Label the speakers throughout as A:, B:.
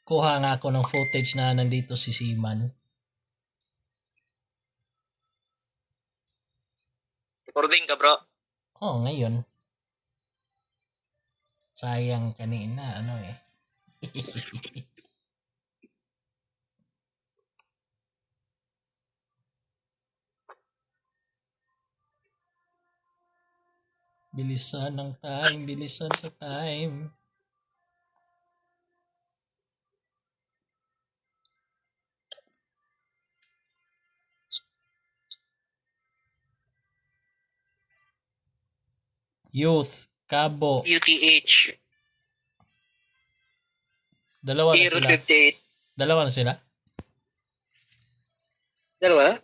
A: kuha nga ako ng footage na nandito si Seaman.
B: Recording ka, bro.
A: Oh, ngayon. Sayang kanina, Bilisan ng time, bilisan sa time. Youth, Cabo.
B: UTH.
A: Dalawa na sila.
B: 058.
A: Dalawa na sila?
B: Dalawa?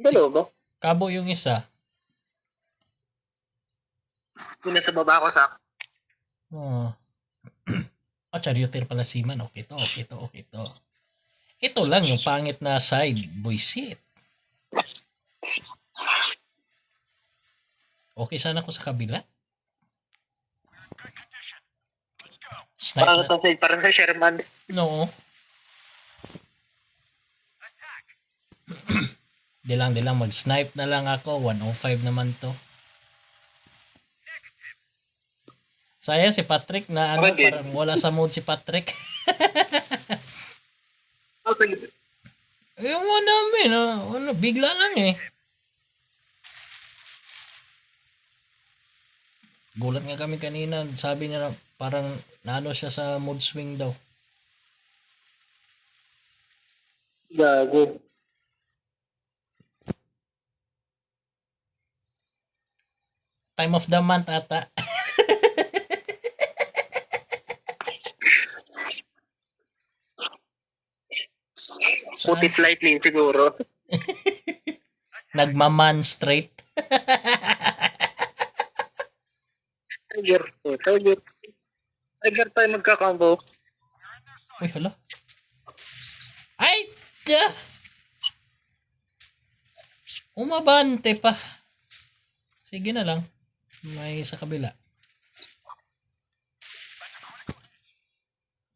B: Dalawa ba?
A: Cabo yung isa.
B: Yung nasa baba ko sa...
A: Oh. Charioteer pala Seaman. Okay to. Ito lang yung pangit na side. Buisit. Okay sana ako sa kabila. Snipe na.
B: Parang sa Sherman.
A: No. Di lang mag-snipe na lang ako. 105 naman to. Saya si Patrick na parang wala sa mood si Patrick.
B: Okay.
A: Yung mo namin, bigla lang eh. Gulat nga kami kanina, sabi niya na parang naano siya sa mood swing daw.
B: Gago.
A: Time of the month ata.
B: Put it lightly siguro.
A: Nagmaman straight.
B: Tiger tayo magkakambo.
A: Uy, hala. Ay! Da! Umabante pa. Sige na lang. May sa kabila.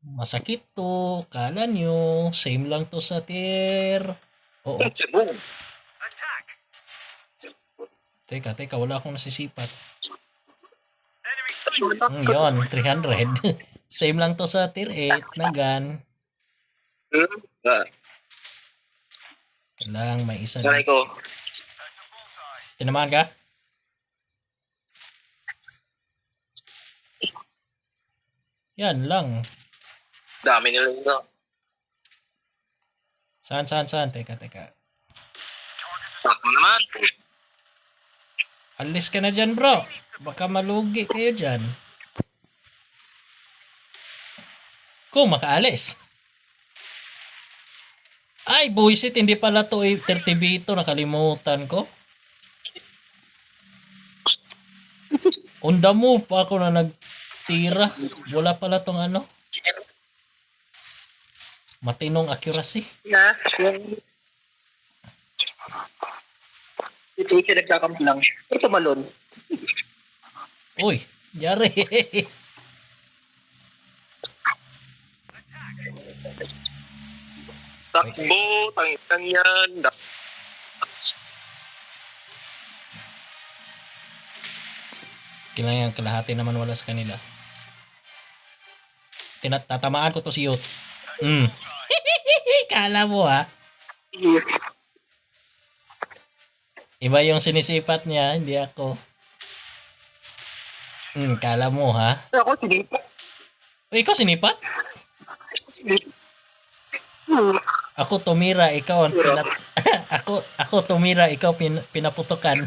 A: Masakit to. Kala nyo. Same lang to sa tier. Oo. Teka. Wala akong nasisipat. Yun. 300. Same lang to sa tier 8 na gun. Kailangan may isa.
B: Sanay ko.
A: Tinamaan ka? Yan lang.
B: Dami nila ito.
A: Saan? Teka.
B: Sakto naman.
A: Alis ka na dyan, bro. Baka malugi kayo dyan. Kung makaalis. Ay, buisit. Hindi pala to 30 bito. Nakalimutan ko. On the move pa ako na nagtira. Wala pala tong matinong accuracy.
B: Na, ito yung nagkakampi lang. Ito malon.
A: Uy, yari.
B: Takbo, tangitan yan.
A: Kailangan kalahati naman wala sa kanila. Tatamaan ko to si Youth. Kala mo ha? Iba yung sinisipat niya, hindi ako. Kala mo ha?
B: Ako sinipat.
A: Ikaw sinipat? Ako tumira, ikaw ang ako tumira, ikaw pinaputukan.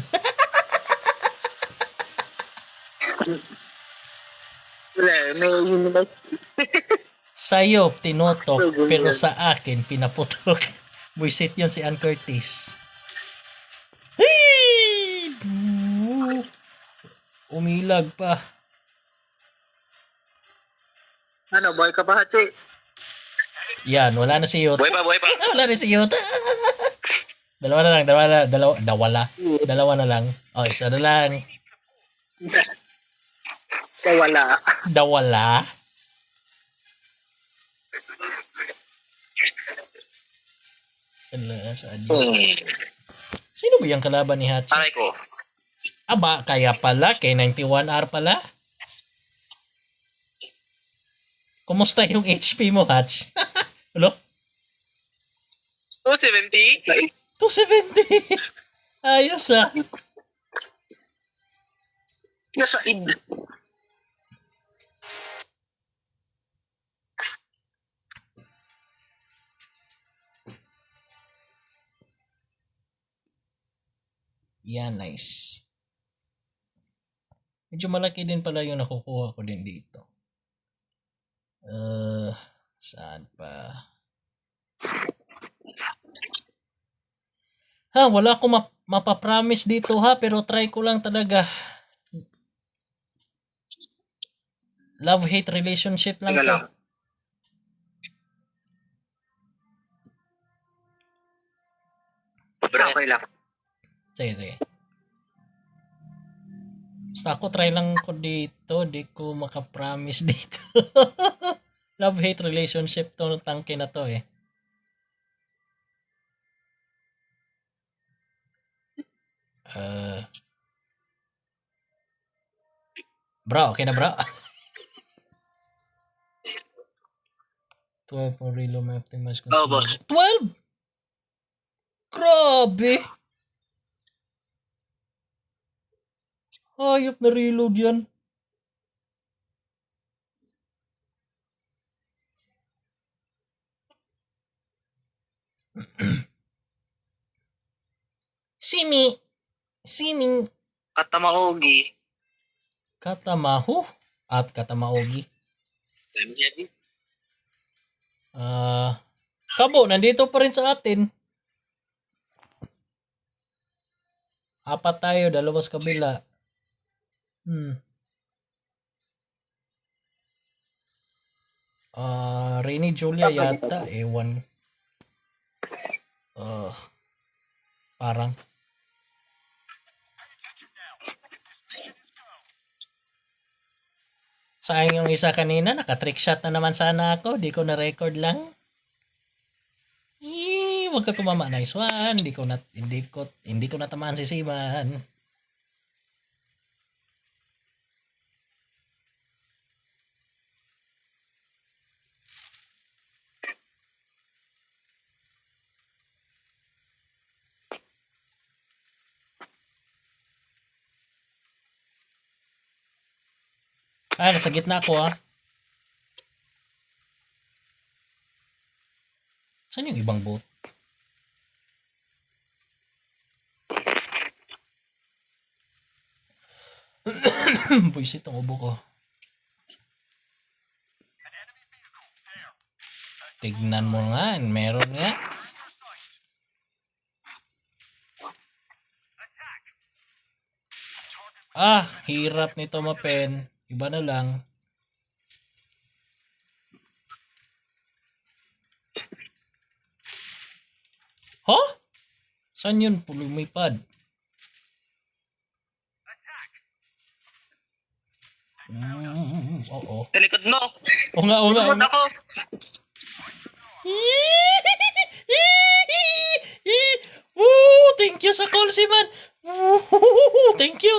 A: Sa'yo, tinotok, pero sa akin, pinaputok. Buisit yun si Ann Curtis. Hey! Umilag pa.
B: Ano, boy ka pa, Hachi?
A: Yan, wala na si Yot.
B: Buhay pa.
A: Wala na si Yot. Dalawa na lang. O, isa na lang.
B: Kawala.
A: Dawala. Ala, saan yun?
B: Hmm.
A: Sino ba yung kalaban ni Hachi?
B: Aray ko.
A: Aba, kaya pala, kay 91R pala. Kumusta yung HP mo, Hatch? Hello?
B: 270?
A: 270. Ayos ah.
B: Nasa id.
A: Yan, nice. Medyo malaki din pala yung nakukuha ko din dito. Saan pa? Ha, wala akong mapapromise dito ha, pero try ko lang talaga. Love-hate relationship lang
B: Teka
A: to.
B: lang. Okay lang.
A: Sige. Basta ako try lang ko dito, di ko makapromise dito. Love-hate relationship to, tangke na to eh. Bro, okay na bro? 12 for reload may optimize ko.
B: Oo, boss.
A: 12? Grabe! Hayop na reload yan. Simi.
B: Katamaogi.
A: Katamahu at katamaogi. Kabo, nandito pa rin sa atin. Apat tayo, dalawa sa kabila. Rainy Julia yata, ewan. Parang. Sayang yung isa kanina, naka-trick shot na naman sana ako. Di ko na-record lang. Wag ka tumama. Nice one. Hindi ko natamaan si Siman. Nasa gitna ako ah. Saan yung ibang boat? Buisit ang ubo ko. Tignan mo nga, meron nga. Hirap nito mapen. Iba na lang. Huh? Saan yun lumipad? Oo.
B: Sa likod mo.
A: Oo nga.
B: Likod ako.
A: Thank you sa call, Siman. Thank you.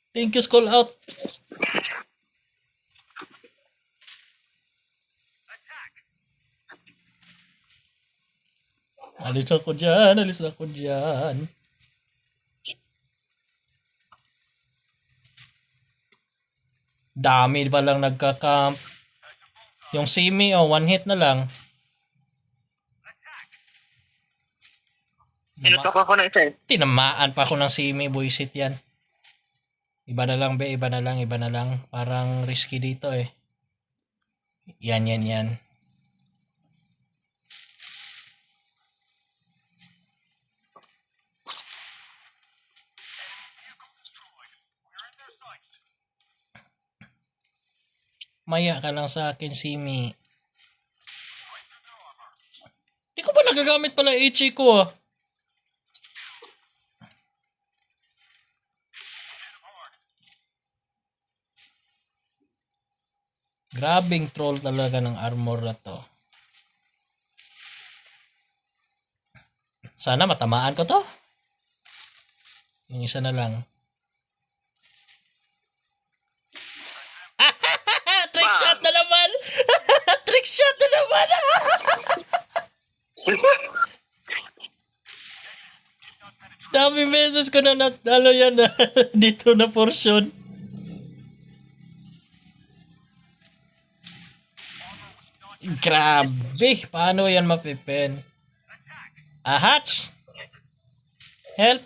A: Thank you, call out. Alis ako dyan. Dami pa lang nagka-camp. Yung Simi, one hit na lang.
B: Sinutok ako ng isa eh.
A: Tinamaan pa ako ng Simi, buisit yan. Iba na lang. Parang risky dito eh. Yan. Maya ka lang sa akin, Simi. Di ko ba nagagamit pala HA ko ah? Grabing troll talaga ng armor na to. Sana matamaan ko to. Yung isa na lang. Trick shot na naman! Trick shot na naman! Dami beses ko na natalo yan dito na portion. Grabe! Paano yan mapipen? Hatch! Help!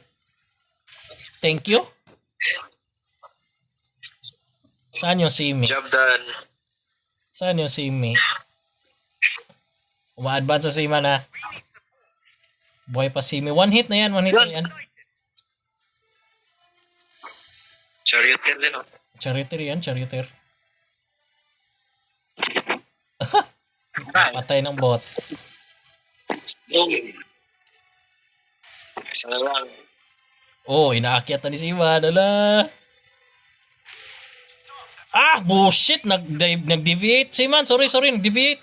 A: Thank you. Saan yung Simi?
B: Job done.
A: Saan yung Simi? Uma-advance sa Sima na. Boy pa Simi. One hit na yan. One hit na yan.
B: Charioteer din, oh.
A: Charioteer yan. Charioteer. Patay ng bot.
B: Isa na lang.
A: Oh, inaakyat na ni Sima. Dala. Bullshit. Nag-deviate. Siman, sorry. Nag-deviate.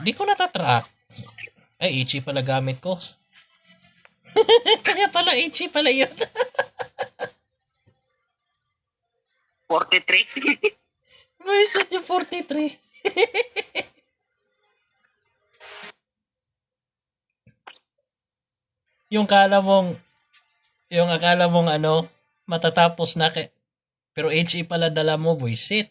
A: Di ko natatrack. Ay, Ichi pala gamit ko. Kaya pala, Ichi pala yun.
B: 43.
A: May set yung 43. yung akala mong ano, matatapos na pero HE pala dala mo, boy. Shit.